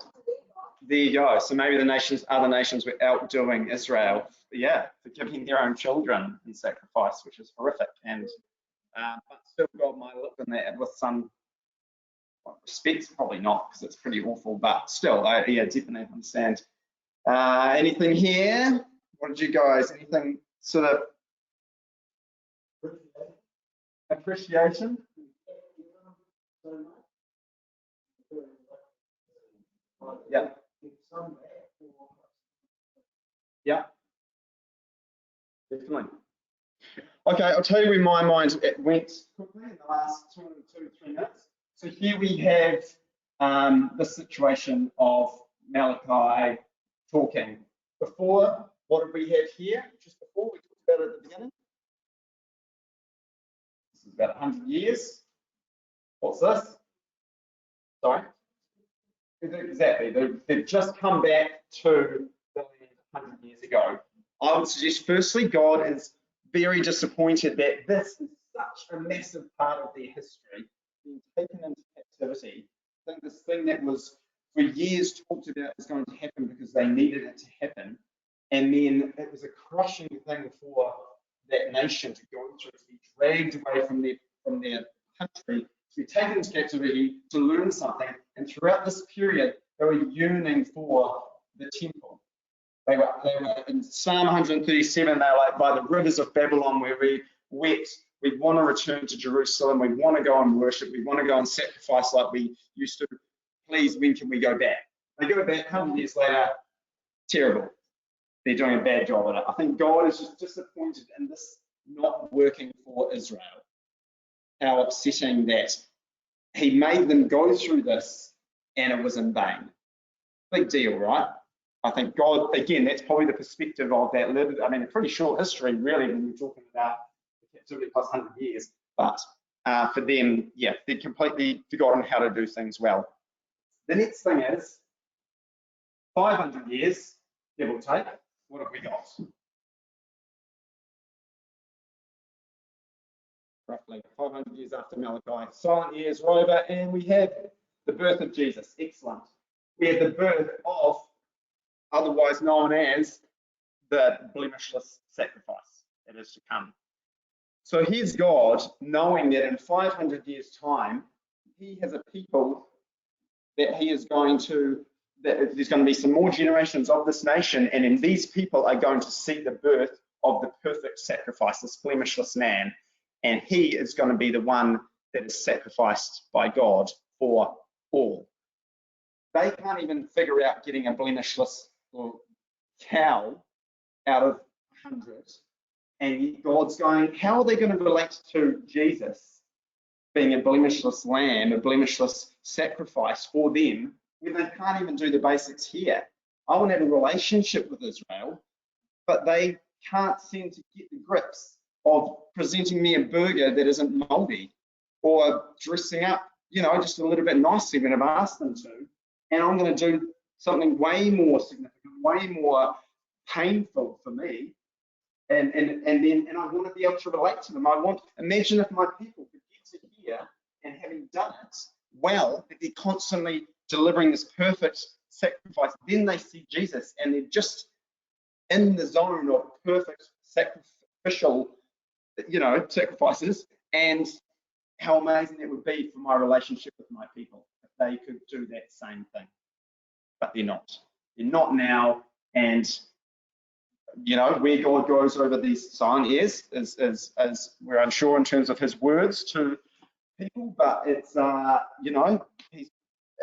There you go. So maybe other nations were outdoing Israel, for giving their own children in sacrifice, which is horrific. And but still, God might look at that with some respect. Probably not, because it's pretty awful. But still, definitely understand. Anything here? What did you guys? Anything sort of appreciation? Yeah. Yeah. Definitely. Okay, I'll tell you where my mind went quickly in the last 2 to 3 minutes. So here we have the situation of Malachi talking. Before, what did we have here? Just before, we talked about it at the beginning. This is about 100 years. What's this? Sorry? Exactly. They've just come back to the land 100 years ago. I would suggest, firstly, God is very disappointed that this is such a massive part of their history, being taken into captivity. I think this thing that was for years talked about is going to happen because they needed it to happen. And then it was a crushing thing for that nation to go through, to be dragged away from their country, to be taken into captivity, to learn something. And throughout this period, they were yearning for the temple. They were in Psalm 137, they were like, by the rivers of Babylon where we wept, we want to return to Jerusalem, we want to go and worship, we want to go and sacrifice like we used to. Please, when can we go back? They go back 100 years later, terrible. They're doing a bad job at it. I think God is just disappointed in this not working for Israel. How upsetting that he made them go through this and it was in vain. Big deal, right? I think God, again, that's probably the perspective of that. I mean, a pretty short history, really, when we're talking about the captivity plus 100 years. But for them, yeah, they'd completely forgotten how to do things well. The next thing is 500 years, give or take. What have we got? Roughly 500 years after Malachi. Silent years are over, and we have the birth of Jesus. Excellent. We have the birth of, otherwise known as, the blemishless sacrifice that is to come. So here's God knowing that in 500 years' time, he has a people that he is going to, that there's going to be some more generations of this nation, and then these people are going to see the birth of the perfect sacrifice, this blemishless man, and he is going to be the one that is sacrificed by God for all. They can't even figure out getting a blemishless cow out of 100, and yet God's going, how are they going to relate to Jesus being a blemishless lamb, a blemishless sacrifice for them, when they can't even do the basics here? I want to have a relationship with Israel, but they can't seem to get the grips of presenting me a burger that isn't moldy, or dressing up, just a little bit nicely when I've asked them to. And I'm going to do something way more significant, way more painful for me. And I want to be able to relate to them. Imagine if my people could get to here and having done it well, that they're constantly delivering this perfect sacrifice. Then they see Jesus and they're just in the zone of perfect sacrificial, sacrifices, and how amazing it would be for my relationship with my people if they could do that same thing. But they're not. They're not now, and where God goes over these silent years is we're unsure in terms of his words to people, but it's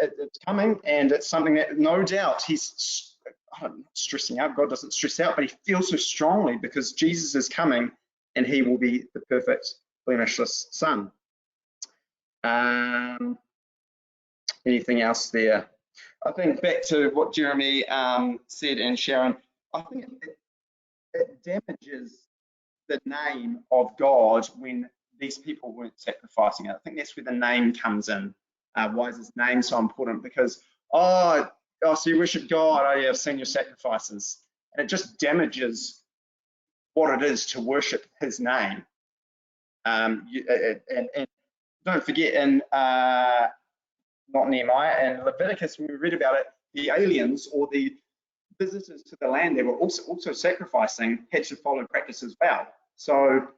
it's coming, and it's something that no doubt he's stressing out. God doesn't stress out, but he feels so strongly because Jesus is coming and he will be the perfect blemishless son. Anything else there? I think back to what Jeremy said, and Sharon, I think it damages the name of God when these people weren't sacrificing it. I think that's where the name comes in. Why is his name so important? Because, so you worship God, oh yeah, I've seen your sacrifices. And it just damages what it is to worship his name. And don't forget, in not Nehemiah, and Leviticus, when we read about it, the aliens or the visitors to the land they were also sacrificing had to follow practice as well. So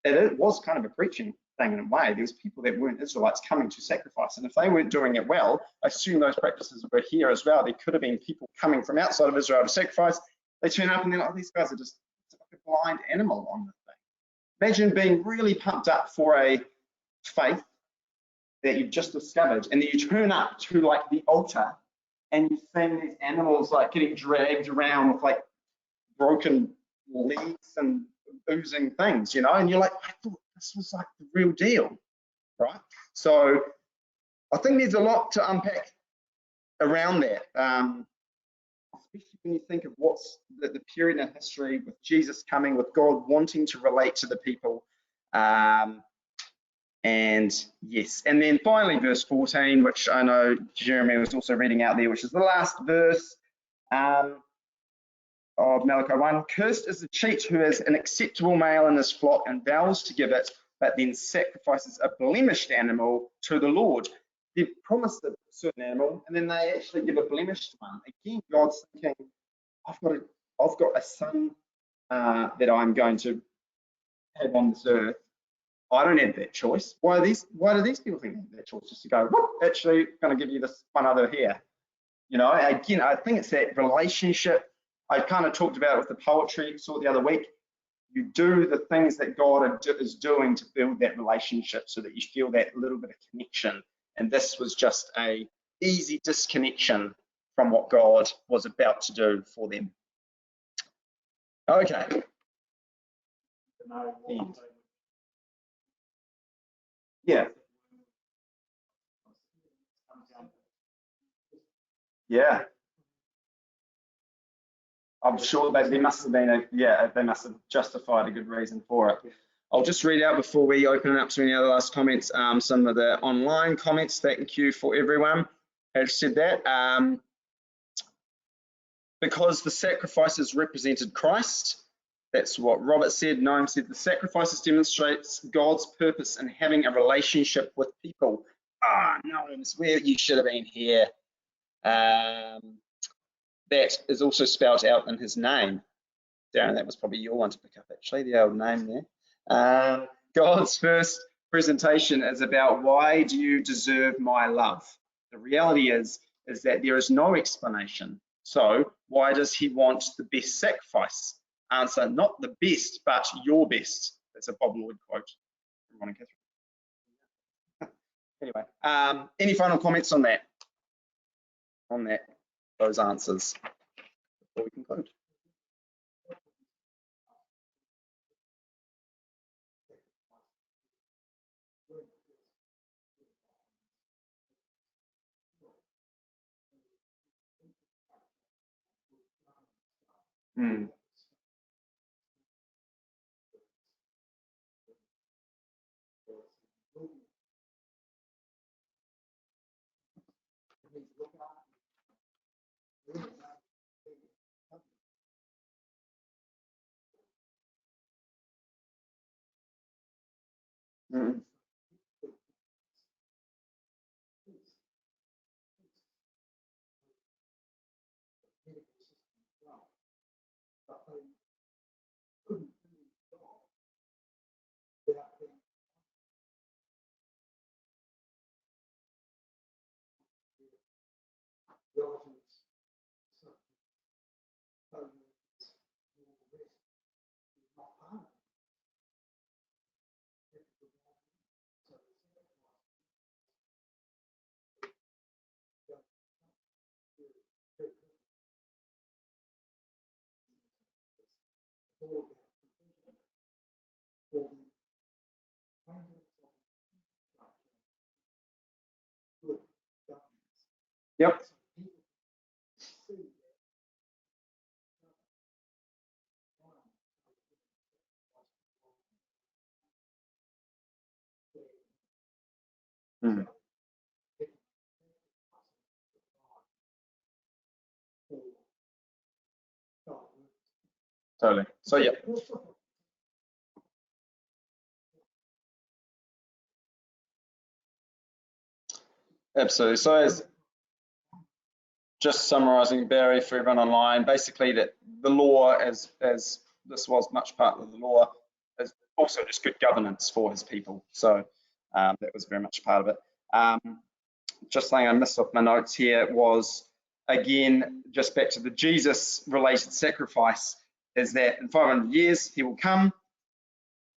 it was kind of a preaching thing in a way. There was people that weren't Israelites coming to sacrifice, and if they weren't doing it well, I assume those practices were here as well. There could have been people coming from outside of Israel to sacrifice. They turn up and they're like, these guys are just like a blind animal on the thing. Imagine being really pumped up for a faith that you've just discovered, and then you turn up to like the altar and you're seeing these animals like getting dragged around with like broken legs and oozing things, and you're like, I thought this was like the real deal, right? So I think there's a lot to unpack around that, especially when you think of what's the period in history with Jesus coming, with God wanting to relate to the people. And yes, and then finally verse 14, which I know Jeremy was also reading out there, which is the last verse of Malachi 1. Cursed is the cheat who has an acceptable male in his flock and vows to give it, but then sacrifices a blemished animal to the Lord. They've promised a certain animal, and then they actually give a blemished one. Again, God's thinking, I've got a son that I'm going to have on this earth. I don't have that choice. Why do these people think they have that choice? Just to go, whoop, actually going to give you this one other here. You know, again, I think it's that relationship. I kind of talked about it with the poetry, saw it the other week. You do the things that God is doing to build that relationship so that you feel that little bit of connection. And this was just a easy disconnection from what God was about to do for them. Okay. End. Yeah. Yeah. I'm sure that there must have been they must have justified a good reason for it. I'll just read out before we open it up to any other last comments, some of the online comments. Thank you for everyone who said that. Because the sacrifices represented Christ, that's what Robert said. Noam said, the sacrifices demonstrates God's purpose in having a relationship with people. Noam's where you should have been here. That is also spelled out in his name. Darren, that was probably your one to pick up, actually, the old name there. God's first presentation is about, why do you deserve my love? The reality is that there is no explanation. So why does he want the best sacrifice? Answer, not the best, but your best. That's a Bob Lloyd quote from Ron and Catherine. Anyway, any final comments on that? Those answers before we conclude. Yep. Totally. So yeah. Absolutely. So as just summarising, Barry, for everyone online, basically that the law, as this was much part of the law, is also just good governance for his people. So that was very much part of it. Just something I missed off my notes here was, again, just back to the Jesus-related sacrifice, is that in 500 years he will come.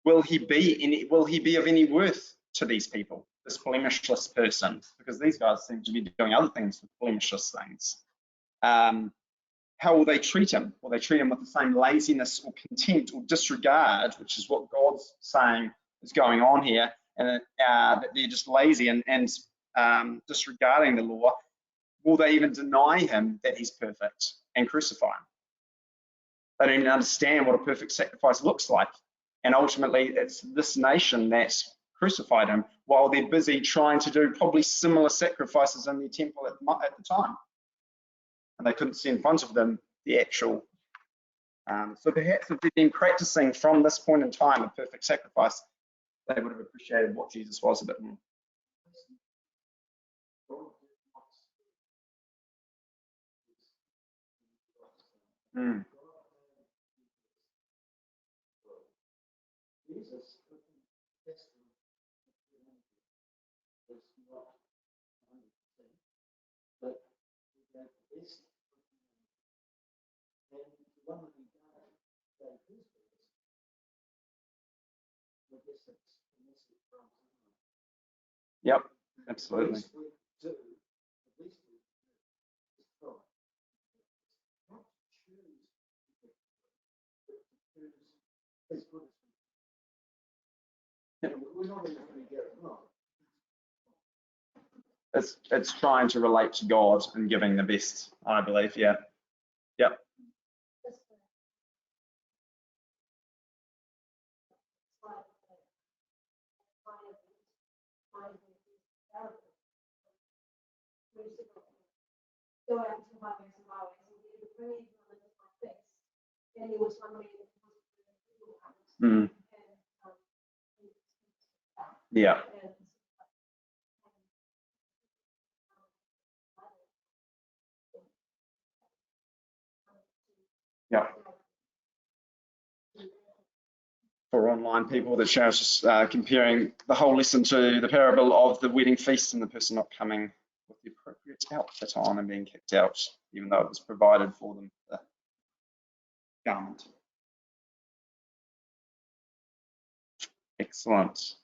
Will he be of any worth to these people, this blemishless person? Because these guys seem to be doing other things with blemishless things. How will they treat him? Will they treat him with the same laziness or contempt or disregard, which is what God's saying is going on here, and that they're just lazy and disregarding the law? Will they even deny him that he's perfect and crucify him? They don't even understand what a perfect sacrifice looks like. And ultimately, it's this nation that crucified him, while they're busy trying to do probably similar sacrifices in their temple at the time. And they couldn't see in front of them the actual. So perhaps if they've been practicing from this point in time a perfect sacrifice, they would have appreciated what Jesus was a bit more. Mm. Jesus Testament was not 100%, but he gave the best, and the one that he gave his best, the distance, the message from someone. Yep, absolutely. The least we do, the least we do is try. Not to choose, but to choose as good as we can. We're not even going to get it wrong. It's trying to relate to God and giving the best, I believe. Yeah. Yep. Go out to highways and byways and he would bring in one of my face. And he was wondering if it was Mm. Yeah. Yeah. For online people, that shows us comparing the whole lesson to the parable of the wedding feast and the person not coming with the appropriate outfit on and being kicked out, even though it was provided for them, the garment. Excellent.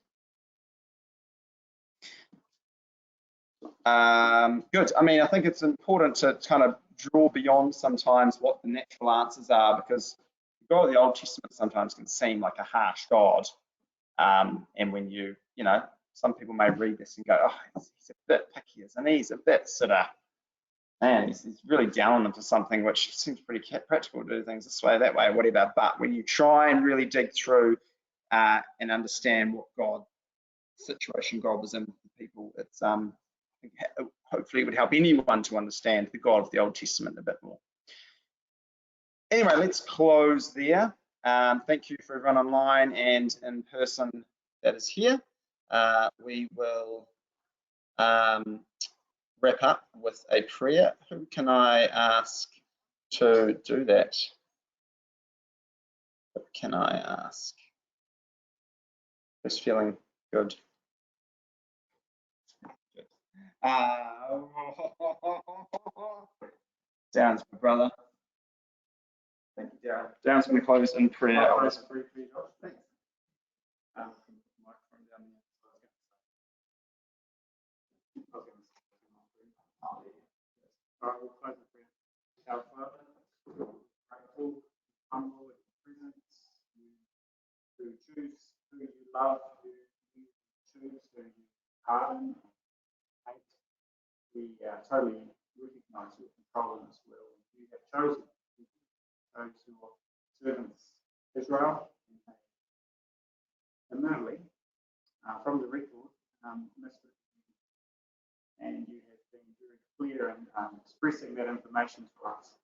Good. I mean, I think it's important to kind of draw beyond sometimes what the natural answers are, because the God of the Old Testament sometimes can seem like a harsh God. And when you know, some people may read this and go, oh, he's a bit picky, isn't he? He's a bit sort of, man, he's really down on them for something which seems pretty practical to do things this way, that way, whatever. But when you try and really dig through and understand what situation God was in with the people, it's hopefully it would help anyone to understand the God of the Old Testament a bit more. Anyway, let's close there. Thank you for everyone online and in person that is here. We will wrap up with a prayer. Who can I ask to do that? Who can I ask? Who's feeling good? Darren's my brother. Thank you, Darren. Darren's going to close in prayer. Thanks. Microphone down there. All right, we'll close the prayer. Our Father, grateful, humble in your presence, who choose who you love, who you choose, who you pardon, hate. We totally recognize your control in this world. You have chosen your servants Israel and Merlin from the record, missed it. And you have been very clear in expressing that information to us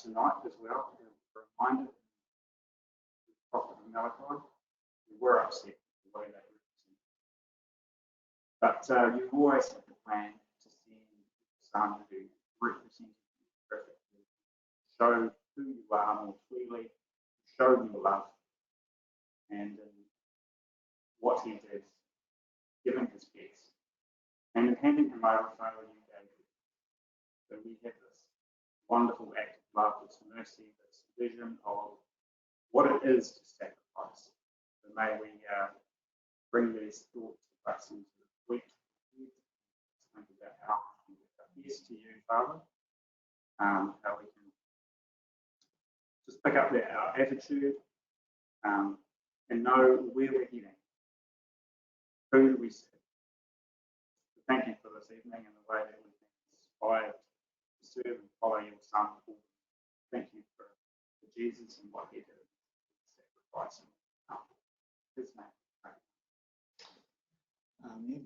tonight as well. We're reminded the prophet of Malachi, we were upset with the way they represented. But you always have the plan to send someone who represented you perfectly, show who you are more clearly, show your love, and what he did, giving his best. And in handing him over, Father, you gave it. So we have this wonderful act of love, this mercy, this vision of what it is to sacrifice. So may we bring these thoughts of us into the week. Think about how we give our best to you, Father. How we can just pick up our attitude and know where we're heading. Who do we serve? Thank you for this evening and the way that we've been inspired to serve and follow your Son. Thank you for Jesus and what he did, sacrificing his name. Amen.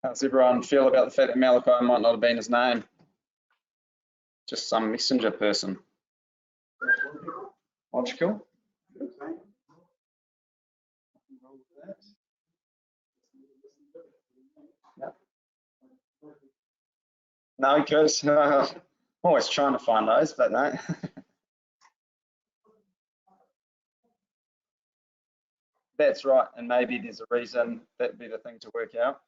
How does everyone feel about the fact that Malachi might not have been his name? Just some messenger person. Logical. Yep. No, because always trying to find those, but no. That's right, and maybe there's a reason. That'd be the thing to work out.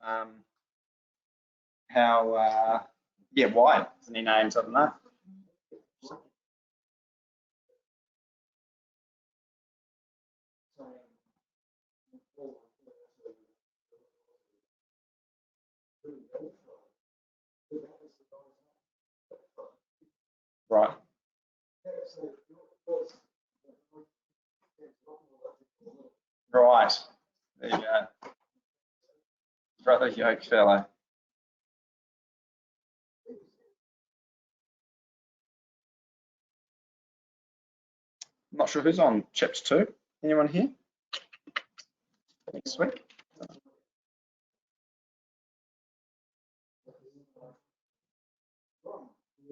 Yeah, why? Any names? I don't know. Right. Right. There you go. Brother yoke fellow. I'm not sure who's on chapter 2. Anyone here? Next week.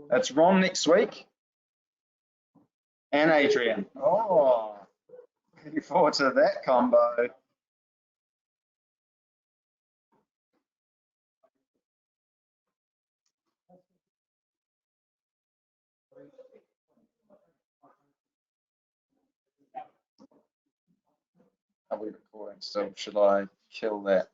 That's Ron next week. And Adrian. Oh, looking forward to that combo. Are we recording still? Should I kill that?